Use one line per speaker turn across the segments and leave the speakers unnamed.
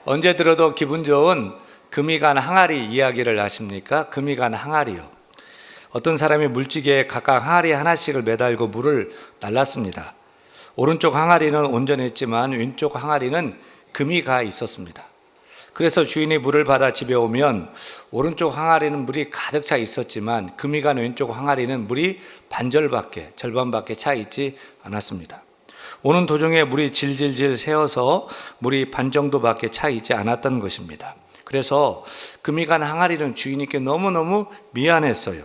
언제 들어도 기분 좋은 금이 간 항아리 이야기를 아십니까? 금이 간 항아리요. 어떤 사람이 물지개에 각각 항아리 하나씩을 매달고 물을 날랐습니다. 오른쪽 항아리는 온전했지만 왼쪽 항아리는 금이 가 있었습니다. 그래서 주인이 물을 받아 집에 오면 오른쪽 항아리는 물이 가득 차 있었지만 금이 간 왼쪽 항아리는 물이 절반밖에 차 있지 않았습니다. 오는 도중에 물이 질질질 새어서 물이 반 정도밖에 차 있지 않았던 것입니다. 그래서 금이 간 항아리는 주인님께 너무너무 미안했어요.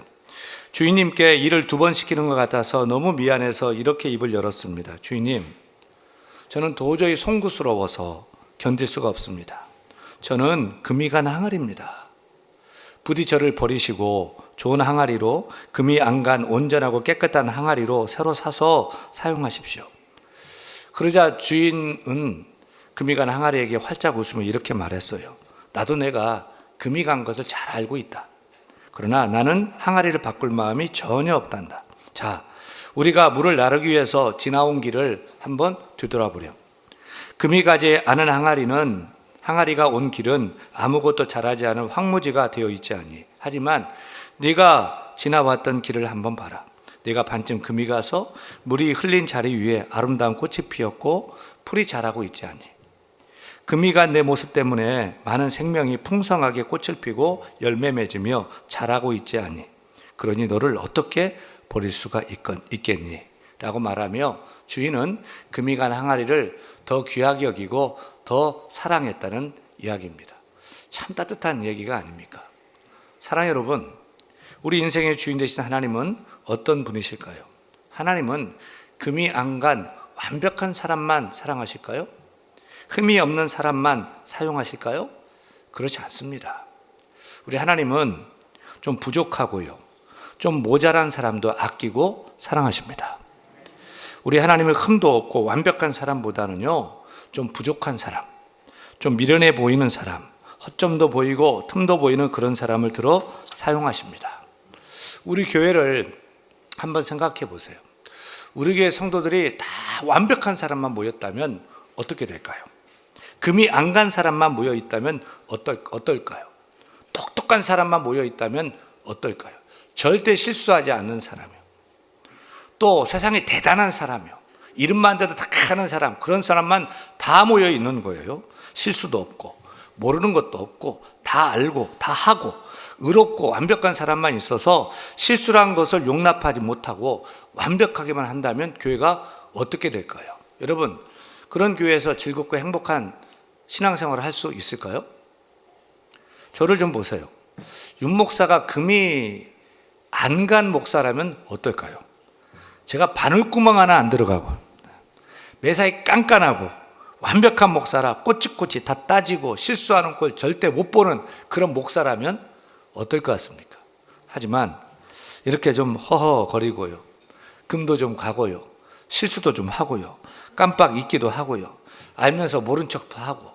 주인님께 일을 2번 시키는 것 같아서 너무 미안해서 이렇게 입을 열었습니다. 주인님, 저는 도저히 송구스러워서 견딜 수가 없습니다. 저는 금이 간 항아리입니다. 부디 저를 버리시고 좋은 항아리로, 금이 안 간 온전하고 깨끗한 항아리로 새로 사서 사용하십시오. 그러자 주인은 금이 간 항아리에게 활짝 웃으며 이렇게 말했어요. 나도 내가 금이 간 것을 잘 알고 있다. 그러나 나는 항아리를 바꿀 마음이 전혀 없단다. 자, 우리가 물을 나르기 위해서 지나온 길을 한번 되돌아보렴. 금이 가지 않은 항아리가 온 길은 아무것도 자라지 않은 황무지가 되어 있지 않니. 하지만 네가 지나왔던 길을 한번 봐라. 네가 반쯤 금이 가서 물이 흘린 자리 위에 아름다운 꽃이 피었고 풀이 자라고 있지 않니. 금이 간 내 모습 때문에 많은 생명이 풍성하게 꽃을 피고 열매 맺으며 자라고 있지 않니. 그러니 너를 어떻게 버릴 수가 있겠니? 라고 말하며 주인은 금이 간 항아리를 더 귀하게 여기고 더 사랑했다는 이야기입니다. 참 따뜻한 얘기가 아닙니까? 사랑 여러분, 우리 인생의 주인 되신 하나님은 어떤 분이실까요? 하나님은 금이 안 간 완벽한 사람만 사랑하실까요? 흠이 없는 사람만 사용하실까요? 그렇지 않습니다. 우리 하나님은 좀 부족하고요, 좀 모자란 사람도 아끼고 사랑하십니다. 우리 하나님은 흠도 없고 완벽한 사람보다는요, 좀 부족한 사람, 좀 미련해 보이는 사람, 허점도 보이고 틈도 보이는 그런 사람을 들어 사용하십니다. 우리 교회를 한번 생각해 보세요. 우리 교회 성도들이 다 완벽한 사람만 모였다면 어떻게 될까요? 금이 안 간 사람만 모여 있다면 어떨까요? 똑똑한 사람만 모여 있다면 어떨까요? 절대 실수하지 않는 사람이요. 또 세상에 대단한 사람이요. 이름만 대도 다 하는 사람, 그런 사람만 다 모여 있는 거예요. 실수도 없고 모르는 것도 없고 다 알고 다 하고 의롭고 완벽한 사람만 있어서 실수란 것을 용납하지 못하고 완벽하게만 한다면 교회가 어떻게 될까요? 여러분, 그런 교회에서 즐겁고 행복한 신앙생활을 할 수 있을까요? 저를 좀 보세요. 윤 목사가 금이 안 간 목사라면 어떨까요? 제가 바늘구멍 하나 안 들어가고 매사에 깐깐하고 완벽한 목사라 꼬치꼬치 다 따지고 실수하는 걸 절대 못 보는 그런 목사라면 어떨 것 같습니까? 하지만 이렇게 좀 허허거리고요, 금도 좀 가고요, 실수도 좀 하고요, 깜빡 잊기도 하고요, 알면서 모른 척도 하고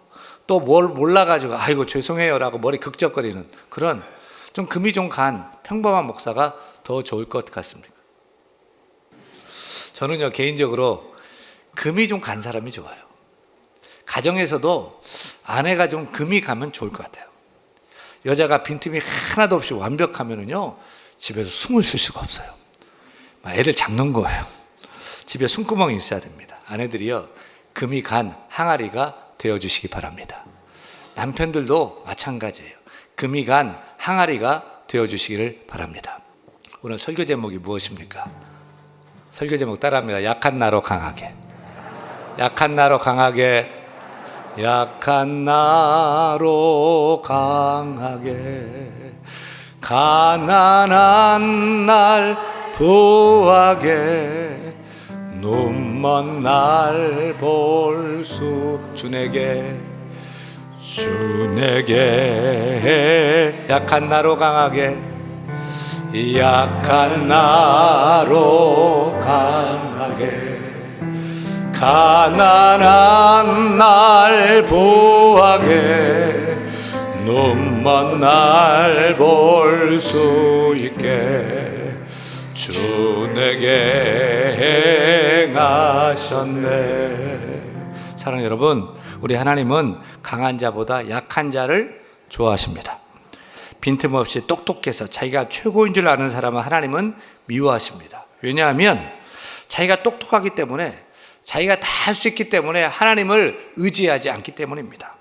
또 뭘 몰라가지고 아이고 죄송해요 라고 머리 극적거리는 그런 좀 금이 좀 간 평범한 목사가 더 좋을 것 같습니다. 저는요, 개인적으로 금이 좀 간 사람이 좋아요. 가정에서도 아내가 좀 금이 가면 좋을 것 같아요. 여자가 빈틈이 하나도 없이 완벽하면은요, 집에서 숨을 쉴 수가 없어요. 애들 잡는 거예요. 집에 숨구멍이 있어야 됩니다. 아내들이요, 금이 간 항아리가 되어주시기 바랍니다. 남편들도 마찬가지예요. 금이 간 항아리가 되어주시기를 바랍니다. 오늘 설교 제목이 무엇입니까? 설교 제목 따라합니다. 약한 나로 강하게. 약한 나로 강하게. 약한 나로 강하게. 가난한 날 부하게. 눈먼 날 볼 수 주에게 약한 나로 강하게. 약한 나로 강하게. 가난한 날 부하게. 눈먼 날 볼 수 있게 주 내게 행하셨네. 사랑하는 여러분, 우리 하나님은 강한 자보다 약한 자를 좋아하십니다. 빈틈없이 똑똑해서 자기가 최고인 줄 아는 사람은 하나님은 미워하십니다. 왜냐하면 자기가 똑똑하기 때문에, 자기가 다 할 수 있기 때문에 하나님을 의지하지 않기 때문입니다.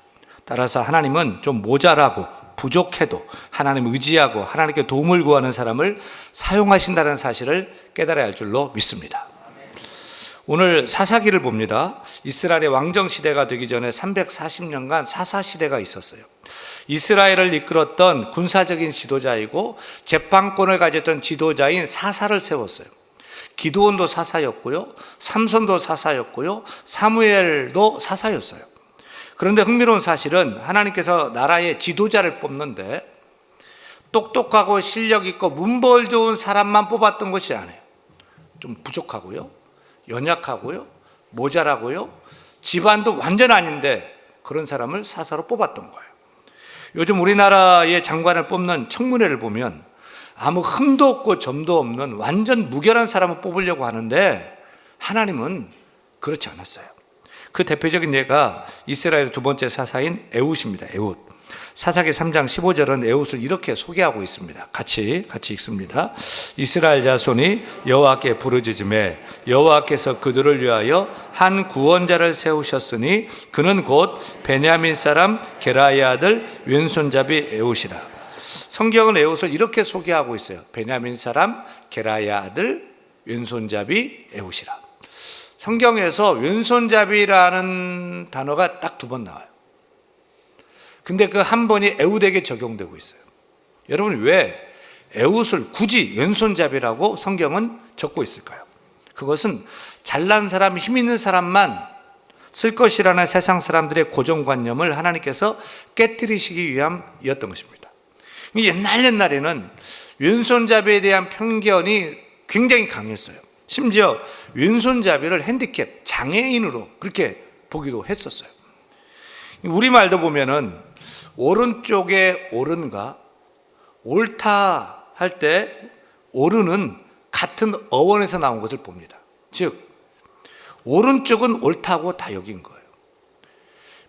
따라서 하나님은 좀 모자라고 부족해도 하나님을 의지하고 하나님께 도움을 구하는 사람을 사용하신다는 사실을 깨달아야 할 줄로 믿습니다. 오늘 사사기를 봅니다. 이스라엘의 왕정시대가 되기 전에 340년간 사사시대가 있었어요. 이스라엘을 이끌었던 군사적인 지도자이고 재판권을 가졌던 지도자인 사사를 세웠어요. 기드온도 사사였고요, 삼손도 사사였고요, 사무엘도 사사였어요. 그런데 흥미로운 사실은 하나님께서 나라의 지도자를 뽑는데 똑똑하고 실력 있고 문벌 좋은 사람만 뽑았던 것이 아니에요. 좀 부족하고요, 연약하고요, 모자라고요, 집안도 완전 아닌데 그런 사람을 사사로 뽑았던 거예요. 요즘 우리나라의 장관을 뽑는 청문회를 보면 아무 흠도 없고 점도 없는 완전 무결한 사람을 뽑으려고 하는데 하나님은 그렇지 않았어요. 그 대표적인 예가 이스라엘의 두 번째 사사인 에훗입니다. 에훗. 사사기 3장 15절은 에훗을 이렇게 소개하고 있습니다. 같이 읽습니다. 이스라엘 자손이 여호와께 부르짖음에 여호와께서 그들을 위하여 한 구원자를 세우셨으니 그는 곧 베냐민 사람 게라의 아들 왼손잡이 에훗이라. 성경은 에훗을 이렇게 소개하고 있어요. 베냐민 사람 게라의 아들 왼손잡이 에훗이라. 성경에서 왼손잡이라는 단어가 딱 2번 나와요. 근데 그 한 번이 에훗에게 적용되고 있어요. 여러분, 왜 에훗을 굳이 왼손잡이라고 성경은 적고 있을까요? 그것은 잘난 사람, 힘 있는 사람만 쓸 것이라는 세상 사람들의 고정관념을 하나님께서 깨뜨리시기 위함이었던 것입니다. 옛날에는 왼손잡이에 대한 편견이 굉장히 강했어요. 심지어 왼손잡이를 핸디캡, 장애인으로 그렇게 보기도 했었어요. 우리말도 보면은 오른쪽에 옳은가, 옳다 할 때 옳은은 같은 어원에서 나온 것을 봅니다. 즉 오른쪽은 옳다고 다 여긴 거예요.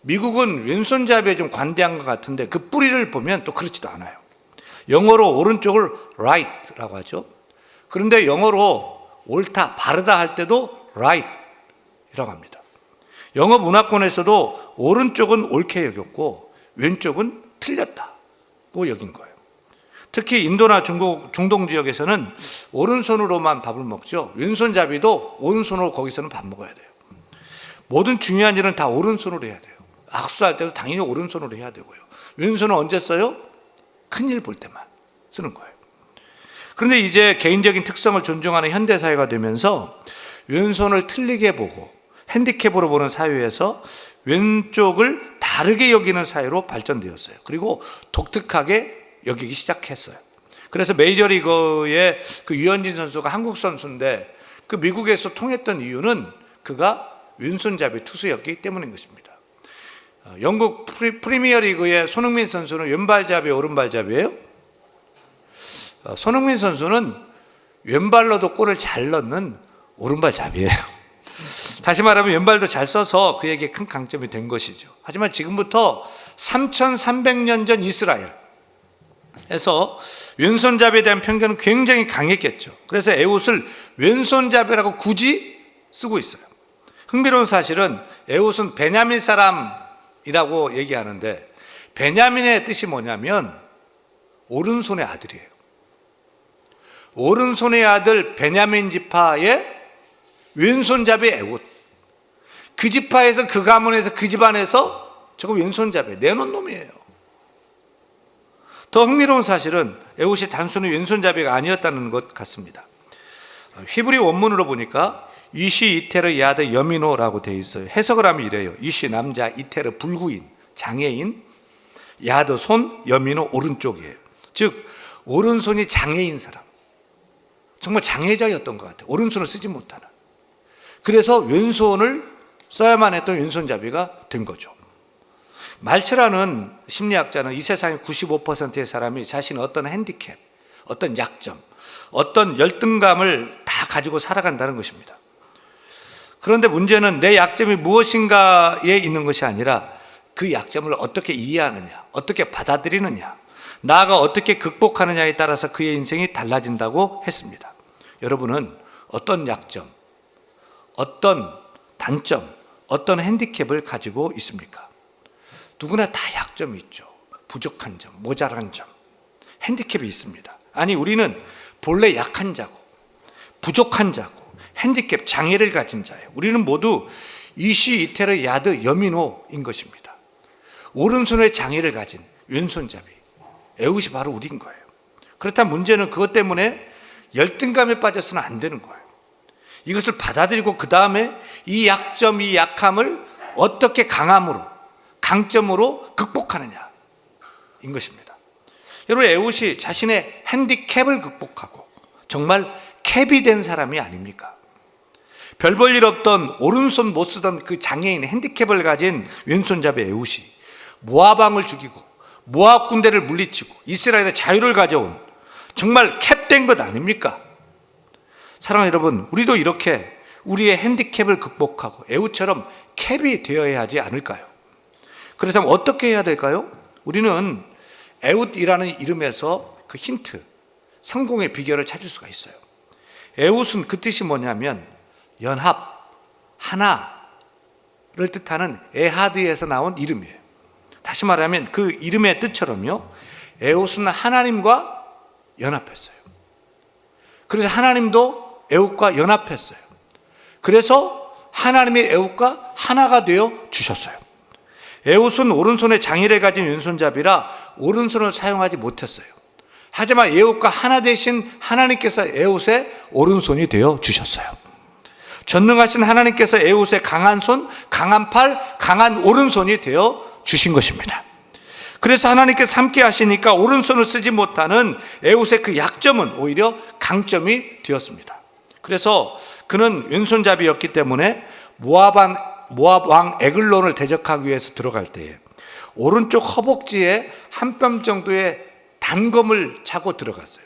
미국은 왼손잡이에 좀 관대한 것 같은데 그 뿌리를 보면 또 그렇지도 않아요. 영어로 오른쪽을 right라고 하죠. 그런데 영어로 옳다, 바르다 할 때도 right이라고 합니다. 영어 문화권에서도 오른쪽은 옳게 여겼고 왼쪽은 틀렸다고 여긴 거예요. 특히 인도나 중동 지역에서는 오른손으로만 밥을 먹죠. 왼손잡이도 오른손으로 거기서는 밥 먹어야 돼요. 모든 중요한 일은 다 오른손으로 해야 돼요. 악수할 때도 당연히 오른손으로 해야 되고요. 왼손은 언제 써요? 큰일 볼 때만 쓰는 거예요. 그런데 이제 개인적인 특성을 존중하는 현대사회가 되면서 왼손을 틀리게 보고 핸디캡으로 보는 사회에서 왼쪽을 다르게 여기는 사회로 발전되었어요. 그리고 독특하게 여기기 시작했어요. 그래서 메이저리그의 그 유현진 선수가 한국 선수인데 그 미국에서 통했던 이유는 그가 왼손잡이 투수였기 때문인 것입니다. 영국 프리미어리그의 손흥민 선수는 왼발잡이, 오른발잡이에요? 손흥민 선수는 왼발로도 골을 잘 넣는 오른발잡이에요. 다시 말하면 왼발도 잘 써서 그에게 큰 강점이 된 것이죠. 하지만 지금부터 3300년 전 이스라엘에서 왼손잡이에 대한 편견은 굉장히 강했겠죠. 그래서 에훗을 왼손잡이라고 굳이 쓰고 있어요. 흥미로운 사실은 에훗은 베냐민 사람이라고 얘기하는데 베냐민의 뜻이 뭐냐면 오른손의 아들이에요. 오른손의 아들 베냐민 지파의 왼손잡이 에훗. 그 지파에서, 그 가문에서, 그 집안에서 저거 왼손잡이 내놓은 놈이에요. 더 흥미로운 사실은 에훗이 단순히 왼손잡이가 아니었다는 것 같습니다. 히브리 원문으로 보니까 이시 이테르 야드 여미노라고 되어 있어요. 해석을 하면 이래요. 이시 남자, 이테르 불구인, 장애인, 야드 손, 여미노 오른쪽이에요. 즉 오른손이 장애인 사람, 정말 장애자였던 것 같아요. 오른손을 쓰지 못하는. 그래서 왼손을 써야만 했던 왼손잡이가 된 거죠. 말츠라는 심리학자는 이 세상의 95%의 사람이 자신의 어떤 핸디캡, 어떤 약점, 어떤 열등감을 다 가지고 살아간다는 것입니다. 그런데 문제는 내 약점이 무엇인가에 있는 것이 아니라 그 약점을 어떻게 이해하느냐, 어떻게 받아들이느냐, 나아가 어떻게 극복하느냐에 따라서 그의 인생이 달라진다고 했습니다. 여러분은 어떤 약점, 어떤 단점, 어떤 핸디캡을 가지고 있습니까? 누구나 다 약점이 있죠. 부족한 점, 모자란 점, 핸디캡이 있습니다. 아니, 우리는 본래 약한 자고 부족한 자고 핸디캡, 장애를 가진 자예요. 우리는 모두 이시 이테르 야드 여미노인 것입니다. 오른손에 장애를 가진 왼손잡이 에웃이 바로 우리인 거예요. 그렇다면 문제는 그것 때문에 열등감에 빠져서는 안 되는 거예요. 이것을 받아들이고 그 다음에 이 약점, 이 약함을 어떻게 강함으로, 강점으로 극복하느냐인 것입니다. 여러분, 에웃이 자신의 핸디캡을 극복하고 정말 캡이 된 사람이 아닙니까? 별 볼 일 없던 오른손 못 쓰던 그 장애인 핸디캡을 가진 왼손잡이 에웃이 모압 왕을 죽이고 모압 군대를 물리치고 이스라엘의 자유를 가져온 정말 캡된 것 아닙니까? 사랑하는 여러분, 우리도 이렇게 우리의 핸디캡을 극복하고 에웃처럼 캡이 되어야 하지 않을까요? 그렇다면 어떻게 해야 될까요? 우리는 에웃이라는 이름에서 그 힌트, 성공의 비결을 찾을 수가 있어요. 에웃은 그 뜻이 뭐냐면 연합, 하나를 뜻하는 에하드에서 나온 이름이에요. 다시 말하면 그 이름의 뜻처럼요, 에웃은 하나님과 연합했어요. 그래서 하나님도 에웃과 연합했어요. 그래서 하나님의 에웃과 하나가 되어 주셨어요. 에웃은 오른손에 장애를 가진 왼손잡이라 오른손을 사용하지 못했어요. 하지만 에웃과 하나 되신 하나님께서 에웃의 오른손이 되어 주셨어요. 전능하신 하나님께서 에웃의 강한 손, 강한 팔, 강한 오른손이 되어 주신 것입니다. 그래서 하나님께서 함께 하시니까 오른손을 쓰지 못하는 에웃의 그 약점은 오히려 강점이 되었습니다. 그래서 그는 왼손잡이였기 때문에 모압 왕 에글론을 대적하기 위해서 들어갈 때에 오른쪽 허벅지에 한 뼘 정도의 단검을 차고 들어갔어요.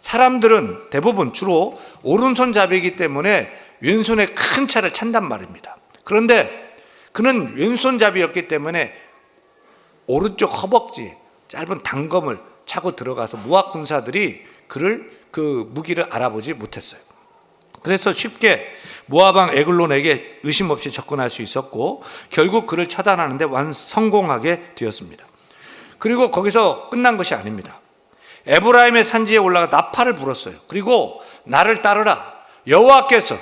사람들은 대부분 주로 오른손잡이이기 때문에 왼손에 큰 차를 찬단 말입니다. 그런데 그는 왼손잡이였기 때문에 오른쪽 허벅지에 짧은 단검을 차고 들어가서 모압 군사들이 그를 그 무기를 알아보지 못했어요. 그래서 쉽게 모압 왕 에글론에게 의심 없이 접근할 수 있었고 결국 그를 처단하는데 성공하게 되었습니다. 그리고 거기서 끝난 것이 아닙니다. 에브라임의 산지에 올라가 나팔을 불었어요. 그리고 나를 따르라, 여호와께서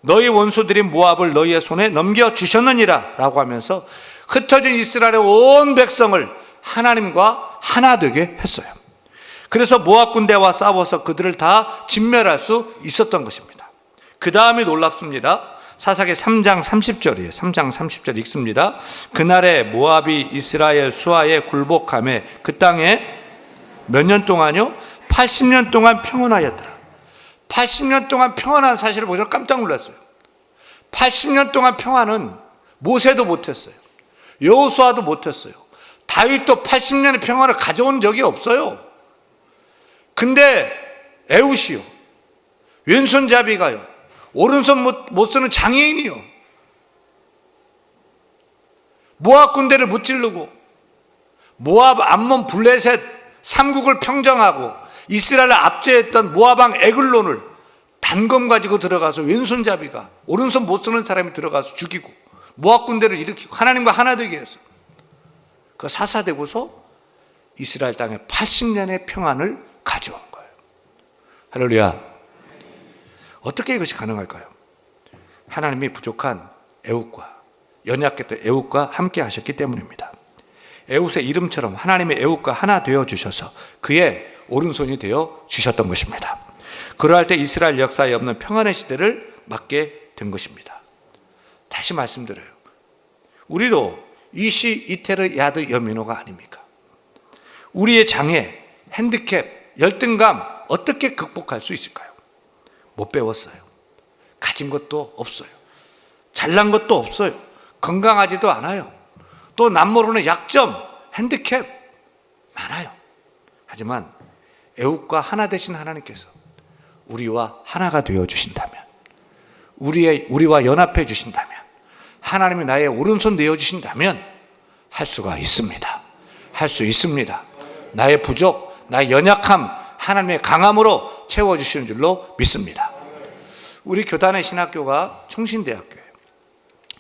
너희 원수들인 모압을 너희의 손에 넘겨주셨느니라 라고 하면서 흩어진 이스라엘의 온 백성을 하나님과 하나 되게 했어요. 그래서 모압 군대와 싸워서 그들을 다 진멸할 수 있었던 것입니다. 그 다음이 놀랍습니다. 사사기 3장 30절이에요. 3장 30절 읽습니다. 그날에 모압이 이스라엘 수하에 굴복하며 그 땅에 몇 년 동안요? 80년 동안 평안하였더라. 80년 동안 평안한 사실을 보셔서 깜짝 놀랐어요. 80년 동안 평안은 모세도 못했어요. 여호수아도 못했어요. 다윗도 80년의 평안을 가져온 적이 없어요. 근데 에웃이요, 왼손잡이가요, 오른손 못 쓰는 장애인이요, 모압 군대를 무찌르고 모압, 암몬, 블레셋 삼국을 평정하고 이스라엘을 압제했던 모압 왕 에글론을 단검 가지고 들어가서 왼손잡이가, 오른손 못 쓰는 사람이 들어가서 죽이고 모압 군대를 일으키고 하나님과 하나 되게 했어요. 그 사사되고서 이스라엘 땅에 80년의 평안을 가져온 거예요. 할렐루야. 어떻게 이것이 가능할까요? 하나님이 부족한 에웃과, 연약했던 에웃과 함께 하셨기 때문입니다. 에웃의 이름처럼 하나님의 에웃과 하나 되어 주셔서 그의 오른손이 되어 주셨던 것입니다. 그러할 때 이스라엘 역사에 없는 평안의 시대를 맞게 된 것입니다. 다시 말씀드려요. 우리도 이시 이테르 야드 여미노가 아닙니까? 우리의 장애, 핸디캡, 열등감 어떻게 극복할 수 있을까요? 못 배웠어요. 가진 것도 없어요. 잘난 것도 없어요. 건강하지도 않아요. 또 남모르는 약점, 핸디캡 많아요. 하지만 에웃과 하나 되신 하나님께서 우리와 하나가 되어 주신다면, 우리와 연합해 주신다면, 하나님이 나의 오른손 내어 주신다면 할 수가 있습니다. 할 수 있습니다. 나의 부족, 나의 연약함, 하나님의 강함으로 채워주시는 줄로 믿습니다. 우리 교단의 신학교가 총신대학교예요.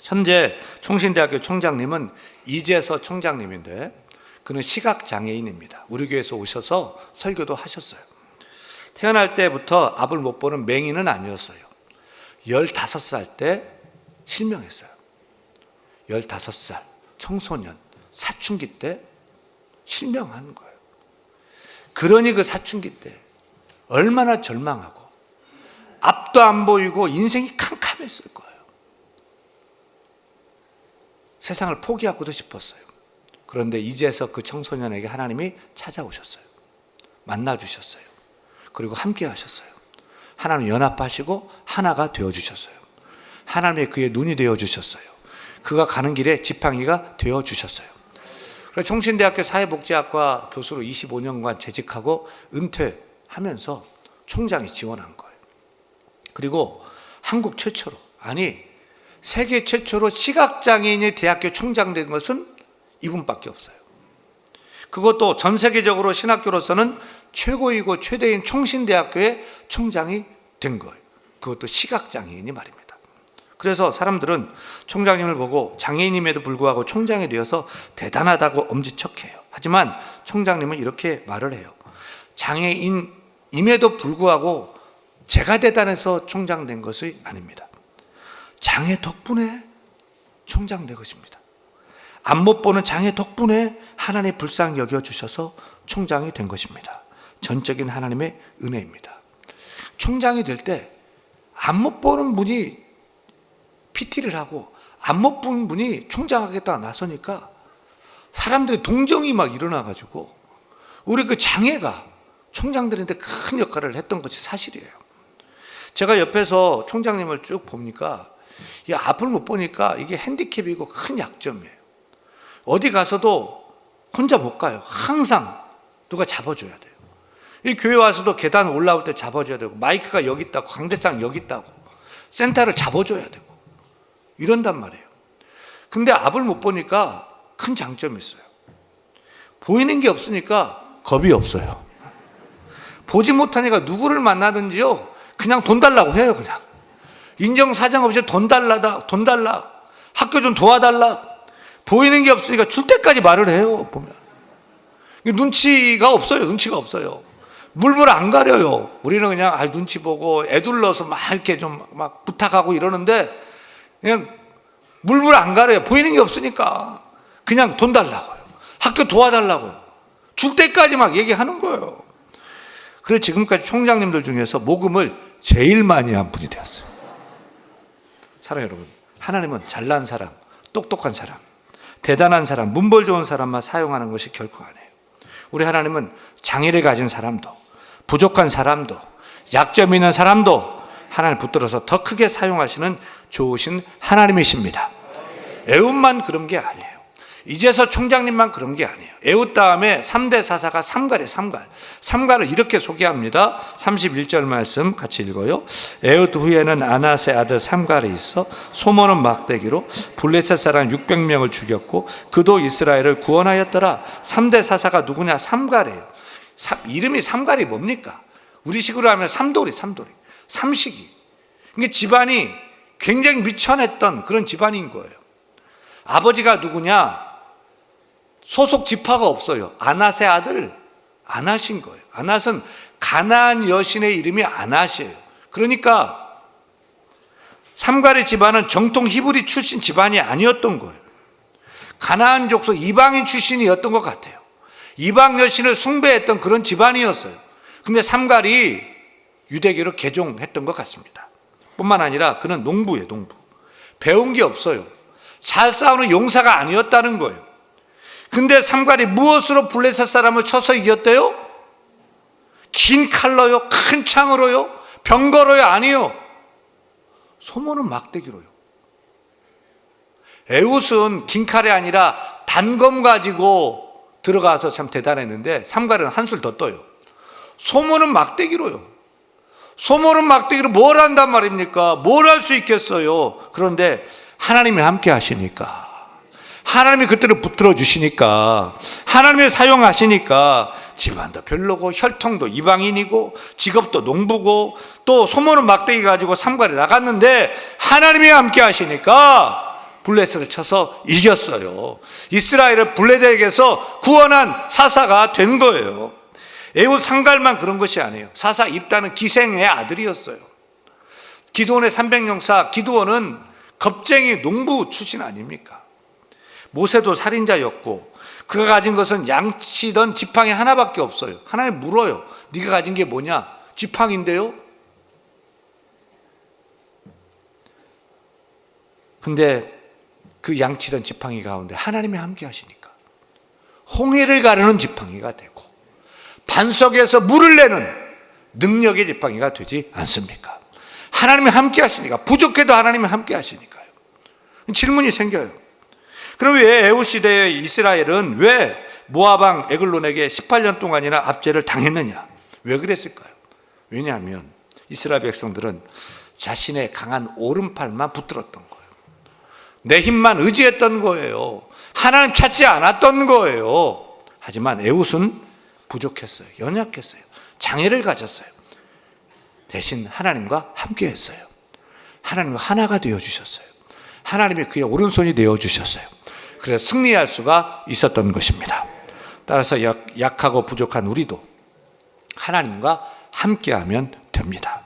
현재 총신대학교 총장님은 이재서 총장님인데, 그는 시각장애인입니다. 우리 교회에서 오셔서 설교도 하셨어요. 태어날 때부터 앞을 못 보는 맹인은 아니었어요. 15살 때 실명했어요. 15살 청소년, 사춘기 때 실명한 거예요. 그러니 그 사춘기 때 얼마나 절망하고 앞도 안 보이고 인생이 캄캄했을 거예요. 세상을 포기하고도 싶었어요. 그런데 이제서 그 청소년에게 하나님이 찾아오셨어요. 만나주셨어요. 그리고 함께 하셨어요. 하나님 연합하시고 하나가 되어주셨어요. 하나님의 그의 눈이 되어주셨어요. 그가 가는 길에 지팡이가 되어주셨어요. 그래서 총신대학교 사회복지학과 교수로 25년간 재직하고 은퇴하면서 총장이 지원한 거예요. 그리고 한국 최초로, 아니 세계 최초로 시각장애인이 대학교 총장 된 것은 이분밖에 없어요. 그것도 전 세계적으로 신학교로서는 최고이고 최대인 총신대학교의 총장이 된 거예요. 그것도 시각장애인이 말입니다. 그래서 사람들은 총장님을 보고 장애인임에도 불구하고 총장이 되어서 대단하다고 엄지척해요. 하지만 총장님은 이렇게 말을 해요. 장애인임에도 불구하고 제가 대단해서 총장 된 것이 아닙니다. 장애 덕분에 총장 된 것입니다. 앞 못 보는 장애 덕분에 하나님 불쌍히 여겨주셔서 총장이 된 것입니다. 전적인 하나님의 은혜입니다. 총장이 될 때 앞 못 보는 분이 PT를 하고 앞 못 보는 분이 총장하겠다 나서니까 사람들의 동정이 막 일어나가지고 우리 그 장애가 총장들한테 큰 역할을 했던 것이 사실이에요. 제가 옆에서 총장님을 쭉 보니까 이 앞을 못 보니까 이게 핸디캡이고 큰 약점이에요. 어디 가서도 혼자 못 가요. 항상 누가 잡아줘야 돼요. 이 교회 와서도 계단 올라올 때 잡아줘야 되고, 마이크가 여기 있다고, 강대상 여기 있다고, 센터를 잡아줘야 되고 이런단 말이에요. 근데 앞을 못 보니까 큰 장점이 있어요. 보이는 게 없으니까 겁이 없어요. 보지 못하니까 누구를 만나든지요 그냥 돈 달라고 해요. 그냥 인정사정 없이 돈 달라, 학교 좀 도와달라. 보이는 게 없으니까 줄 때까지 말을 해요. 보면 눈치가 없어요. 물불 안 가려요. 우리는 그냥 눈치 보고 애둘러서 막 이렇게 좀 막 부탁하고 이러는데 그냥 물불 안 가려요. 보이는 게 없으니까 그냥 돈 달라고요. 학교 도와달라고요. 줄 때까지 막 얘기하는 거예요. 그래서 지금까지 총장님들 중에서 모금을 제일 많이 한 분이 되었어요. 사랑해요 여러분, 하나님은 잘난 사람, 똑똑한 사람, 대단한 사람, 문벌 좋은 사람만 사용하는 것이 결코 아니에요. 우리 하나님은 장애를 가진 사람도, 부족한 사람도, 약점 있는 사람도 하나님을 붙들어서 더 크게 사용하시는 좋으신 하나님이십니다. 에훗만 그런 게 아니에요. 이제서 총장님만 그런 게 아니에요. 에훗 다음에 3대 사사가 삼갈이에요. 삼갈을 이렇게 소개합니다. 31절 말씀 같이 읽어요. 에훗 후에는 아낫의 아들 삼갈이 있어 소모는 막대기로 블레셋 사람 600명을 죽였고 그도 이스라엘을 구원하였더라. 3대 사사가 누구냐? 삼갈이에요. 이름이 삼갈이 뭡니까? 우리식으로 하면 삼돌이, 삼식이. 그러니까 집안이 굉장히 미천했던 그런 집안인 거예요. 아버지가 누구냐? 소속 지파가 없어요. 아낫의 아들 아낫인 거예요. 아낫은 가나안 여신의 이름이 아낫이에요. 그러니까 삼갈의 집안은 정통 히브리 출신 집안이 아니었던 거예요. 가나안 족속 이방인 출신이었던 것 같아요. 이방 여신을 숭배했던 그런 집안이었어요. 근데 삼갈이 유대교로 개종했던 것 같습니다. 뿐만 아니라 그는 농부예요. 농부. 배운 게 없어요. 잘 싸우는 용사가 아니었다는 거예요. 근데 삼갈이 무엇으로 블레셋 사람을 쳐서 이겼대요? 긴 칼로요? 큰 창으로요? 병거로요? 아니요. 소모는 막대기로요. 에훗은 긴 칼이 아니라 단검 가지고 들어가서 참 대단했는데 삼갈은 한술 더 떠요. 소모는 막대기로요. 소모는 막대기로 뭘 한단 말입니까? 뭘 할 수 있겠어요? 그런데 하나님이 함께 하시니까, 하나님이 그때를 붙들어 주시니까, 하나님이 사용하시니까 집안도 별로고 혈통도 이방인이고 직업도 농부고 또 소모는 막대기 가지고 삼갈에 나갔는데 하나님이 함께 하시니까 블레셋을 쳐서 이겼어요. 이스라엘을 블레셋에게서 구원한 사사가 된 거예요. 에훗 상갈만 그런 것이 아니에요. 사사 입다는 기생의 아들이었어요. 기드온의 300용사 기드온은 겁쟁이 농부 출신 아닙니까? 모세도 살인자였고 그가 가진 것은 양치던 지팡이 하나밖에 없어요. 하나님 물어요. 네가 가진 게 뭐냐? 지팡인데요. 근데 그 양치던 지팡이 가운데 하나님이 함께 하시니까 홍해를 가르는 지팡이가 되고 반석에서 물을 내는 능력의 지팡이가 되지 않습니까? 하나님이 함께 하시니까, 부족해도 하나님이 함께 하시니까요. 질문이 생겨요. 그럼 왜 에훗 시대의 이스라엘은 왜 모압 왕 에글론에게 18년 동안이나 압제를 당했느냐? 왜 그랬을까요? 왜냐하면 이스라엘 백성들은 자신의 강한 오른팔만 붙들었던 거예요. 내 힘만 의지했던 거예요. 하나님 찾지 않았던 거예요. 하지만 에훗은 부족했어요. 연약했어요. 장애를 가졌어요. 대신 하나님과 함께 했어요. 하나님과 하나가 되어주셨어요. 하나님이 그의 오른손이 되어주셨어요. 그래서 승리할 수가 있었던 것입니다. 따라서 약하고 부족한 우리도 하나님과 함께하면 됩니다.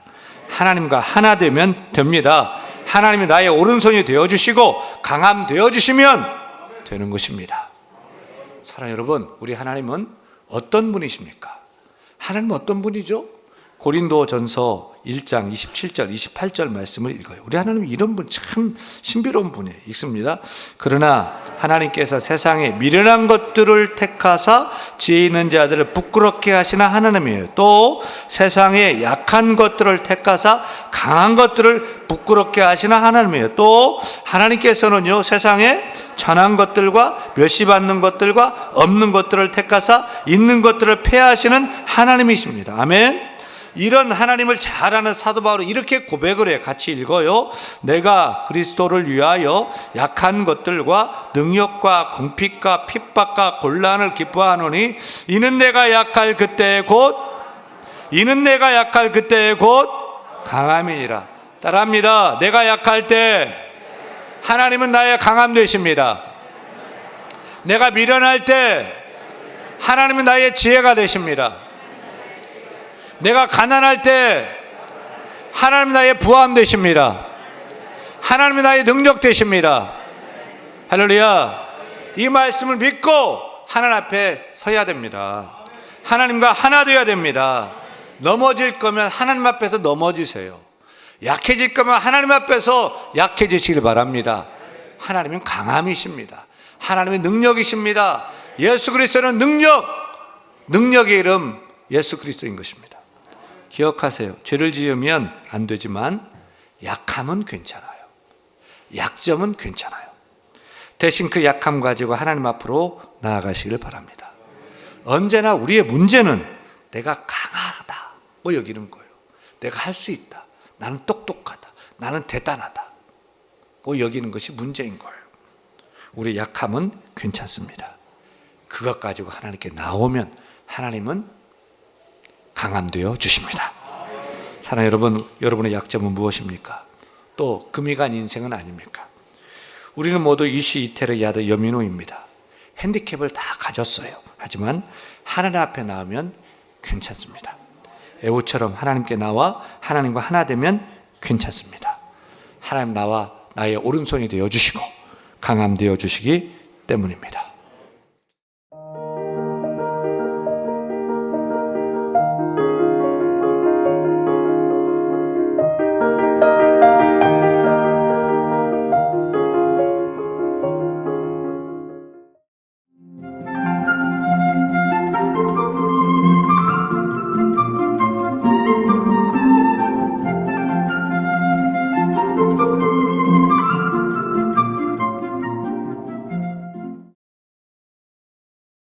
하나님과 하나 되면 됩니다. 하나님이 나의 오른손이 되어주시고 강함 되어주시면 되는 것입니다. 사랑하는 여러분, 우리 하나님은 어떤 분이십니까? 하나님은 어떤 분이죠? 고린도전서 1장 27절 28절 말씀을 읽어요. 우리 하나님은 이런 분, 참 신비로운 분이에요. 읽습니다. 그러나 하나님께서 세상에 미련한 것들을 택하사 지혜 있는 자들을 부끄럽게 하시나 하나님이에요. 또 세상에 약한 것들을 택하사 강한 것들을 부끄럽게 하시나 하나님이에요. 또 하나님께서는요, 세상에 천한 것들과 멸시받는 것들과 없는 것들을 택하사 있는 것들을 폐하시는 하나님이십니다. 아멘. 이런 하나님을 잘 아는 사도 바울은 이렇게 고백을 해요. 같이 읽어요. 내가 그리스도를 위하여 약한 것들과 능력과 궁핍과 핍박과 곤란을 기뻐하노니 이는 내가 약할 그때에 곧 강함이니라. 따라합니다. 내가 약할 때 하나님은 나의 강함 되십니다. 내가 미련할 때 하나님은 나의 지혜가 되십니다. 내가 가난할 때 하나님 나의 부함 되십니다. 하나님이 나의 능력 되십니다. 할렐루야. 이 말씀을 믿고 하나님 앞에 서야 됩니다. 하나님과 하나 되어야 됩니다. 넘어질 거면 하나님 앞에서 넘어지세요. 약해질 거면 하나님 앞에서 약해지시길 바랍니다. 하나님은 강함이십니다. 하나님의 능력이십니다. 예수 그리스도는 능력의 이름 예수 그리스도인 것입니다. 기억하세요. 죄를 지으면 안 되지만 약함은 괜찮아요. 약점은 괜찮아요. 대신 그 약함 가지고 하나님 앞으로 나아가시길 바랍니다. 언제나 우리의 문제는 내가 강하다고 여기는 거예요. 내가 할 수 있다. 나는 똑똑하다. 나는 대단하다고 여기는 것이 문제인 거예요. 우리의 약함은 괜찮습니다. 그것 가지고 하나님께 나오면 하나님은 강함되어 주십니다. 사랑하는 여러분, 여러분의 약점은 무엇입니까? 또 금이 간 인생은 아닙니까? 우리는 모두 이시 이테르 야드 여민호입니다. 핸디캡을 다 가졌어요. 하지만 하나님 앞에 나오면 괜찮습니다. 에훗처럼 하나님께 나와 하나님과 하나 되면 괜찮습니다. 하나님 나와 나의 오른손이 되어주시고 강함되어 주시기 때문입니다.